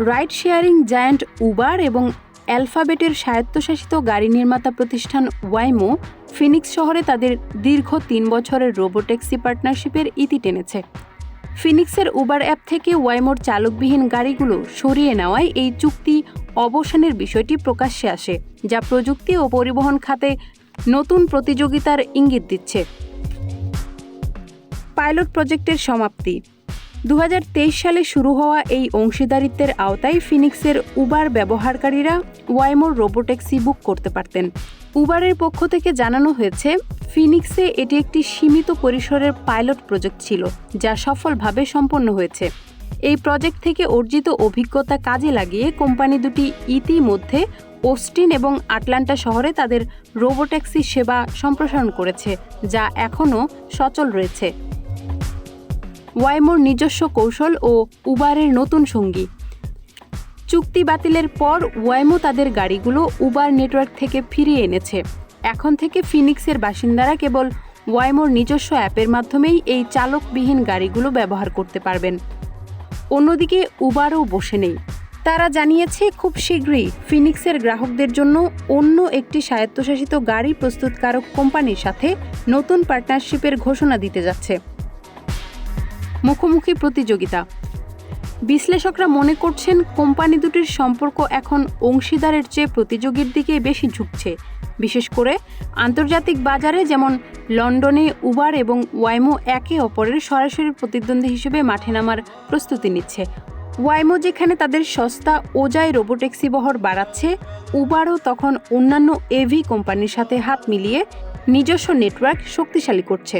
Ride sharing giant Uber এবং অ্যালফাবেটের স্বায়ত্তশাসিত গাড়ি নির্মাতা প্রতিষ্ঠান ওয়াইমো ফিনিক্স শহরে তাদের দীর্ঘ ৩ বছরের রোবোট্যাক্সি পার্টনারশিপের ইতি টেনেছে। ফিনিক্সের উবার অ্যাপ থেকে ওয়াইমোর চালকবিহীন গাড়িগুলো সরিয়ে নেওয়ায় এই চুক্তি অবসানের বিষয়টি প্রকাশ্যে আসে, যা প্রযুক্তি ও পরিবহন খাতে নতুন প্রতিযোগিতার ইঙ্গিত দিচ্ছে। পাইলট প্রজেক্টের সমাপ্তি। ২০২৩ সালে শুরু হওয়া এই অংশীদারিত্বের আওতায় ফিনিক্সের উবার ব্যবহারকারীরা ওয়াইমোর রোবোট্যাক্সি বুক করতে পারতেন। উবারের পক্ষ থেকে জানানো হয়েছে, ফিনিক্সে এটি একটি সীমিত পরিসরের পাইলট প্রজেক্ট ছিল, যা সফলভাবে সম্পন্ন হয়েছে। এই প্রজেক্ট থেকে অর্জিত অভিজ্ঞতা কাজে লাগিয়ে কোম্পানি দুটি ইতিমধ্যে অস্টিন এবং আটলান্টা শহরে তাদের রোবোট্যাক্সি সেবা সম্প্রসারণ করেছে, যা এখনও সচল রয়েছে। ওয়াইমোর নিজস্ব কৌশল ও উবারের নতুন সঙ্গী। চুক্তি বাতিলের পর ওয়াইমো তাদের গাড়িগুলো উবার নেটওয়ার্ক থেকে ফিরিয়ে এনেছে। এখন থেকে ফিনিক্সের বাসিন্দারা কেবল ওয়াইমোর নিজস্ব অ্যাপের মাধ্যমেই এই চালকবিহীন গাড়িগুলো ব্যবহার করতে পারবেন। অন্যদিকে উবারও বসে নেই। তারা জানিয়েছে, খুব শীঘ্রই ফিনিক্সের গ্রাহকদের জন্য অন্য একটি স্বায়ত্তশাসিত গাড়ি প্রস্তুতকারক কোম্পানির সাথে নতুন পার্টনারশিপের ঘোষণা দিতে যাচ্ছে। মুখোমুখি প্রতিযোগিতা। বিশ্লেষকরা মনে করছেন, কোম্পানি দুটির সম্পর্ক এখন অংশীদারের চেয়ে প্রতিযোগীর দিকে বেশি ঝুঁকছে, বিশেষ করে আন্তর্জাতিক বাজারে, যেমন লন্ডনে উবার এবং ওয়াইমো একে অপরের সরাসরি প্রতিদ্বন্দ্বী হিসেবে মাঠে নামার প্রস্তুতি নিচ্ছে। ওয়াইমো যেখানে তাদের সস্তা ওজাই রোবোট্যাক্সি বহর বাড়াচ্ছে, উবারও তখন অন্যান্য এভি কোম্পানির সাথে হাত মিলিয়ে নিজস্ব নেটওয়ার্ক শক্তিশালী করছে।